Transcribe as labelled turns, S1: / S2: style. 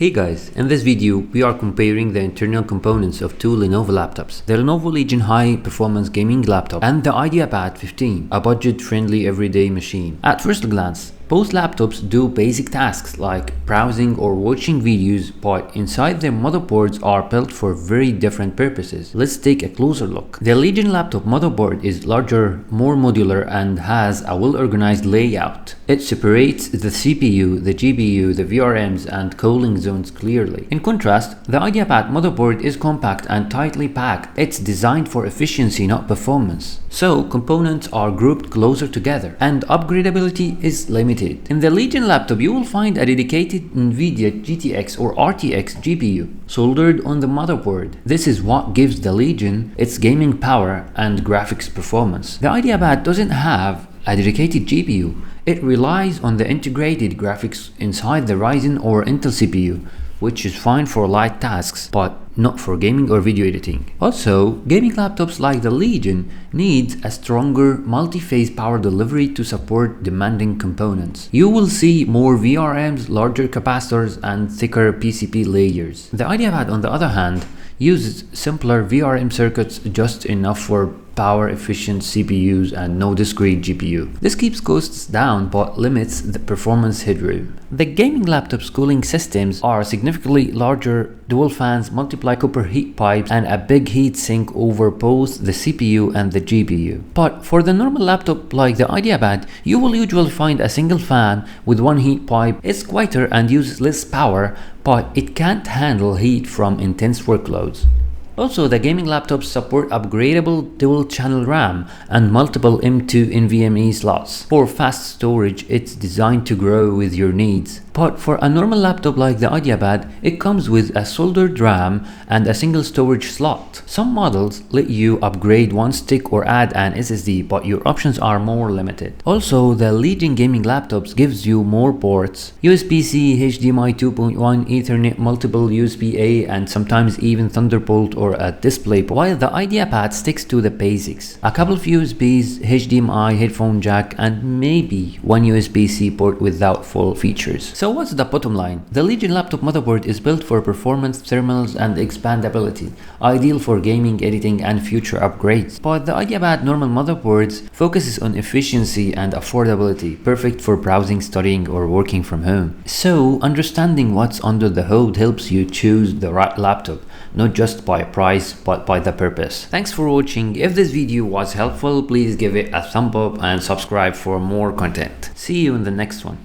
S1: Hey guys, in this video we are comparing the internal components of two Lenovo laptops, the Lenovo Legion high performance gaming laptop and the Ideapad 15, a budget friendly everyday machine. At first glance, both laptops do basic tasks like browsing or watching videos, but inside their motherboards are built for very different purposes. Let's take a closer look. The Legion laptop motherboard is larger, more modular and has a well-organized layout. It separates the CPU, the GPU, the VRMs and cooling zones clearly. In contrast, the Ideapad motherboard is compact and tightly packed. It's designed for efficiency, not performance. So components are grouped closer together and upgradability is limited. In the Legion laptop, you will find a dedicated NVIDIA GTX or RTX GPU soldered on the motherboard. This is what gives the Legion its gaming power and graphics performance. The Ideapad doesn't have a dedicated GPU. It relies on the integrated graphics inside the Ryzen or Intel CPU, which is fine for light tasks, but not for gaming or video editing. Also, gaming laptops like the Legion need a stronger multi-phase power delivery to support demanding components. You will see more VRMs, larger capacitors, and thicker PCB layers. The Ideapad, on the other hand, uses simpler VRM circuits just enough for power-efficient CPUs and no discrete GPU. This keeps costs down but limits the performance headroom. The gaming laptop's cooling systems are significantly larger, dual fans, multiple copper heat pipes, and a big heat sink over both the CPU and the GPU. But for the normal laptop like the Ideapad, you will usually find a single fan with one heat pipe. It's quieter and uses less power, but it can't handle heat from intense workloads. Also, the gaming laptops support upgradable dual-channel RAM and multiple M2 NVMe slots. For fast storage, it's designed to grow with your needs. But for a normal laptop like the Ideapad, it comes with a soldered RAM and a single storage slot. Some models let you upgrade one stick or add an SSD, but your options are more limited. Also, the Legion gaming laptops gives you more ports: USB-C, HDMI 2.1, Ethernet, multiple USB-A, and sometimes even Thunderbolt or a display port, while the Ideapad sticks to the basics: a couple of USBs, HDMI, headphone jack, and maybe one USB-C port without full features. So what's the bottom line? The Legion laptop motherboard is built for performance, thermals, and expandability, ideal for gaming, editing, and future upgrades. But the Ideapad normal motherboards focuses on efficiency and affordability, perfect for browsing, studying, or working from home. So understanding what's under the hood helps you choose the right laptop, not just by price but by the purpose. Thanks for watching. If this video was helpful, please give it a thumb up and subscribe for more content. See you in the next one.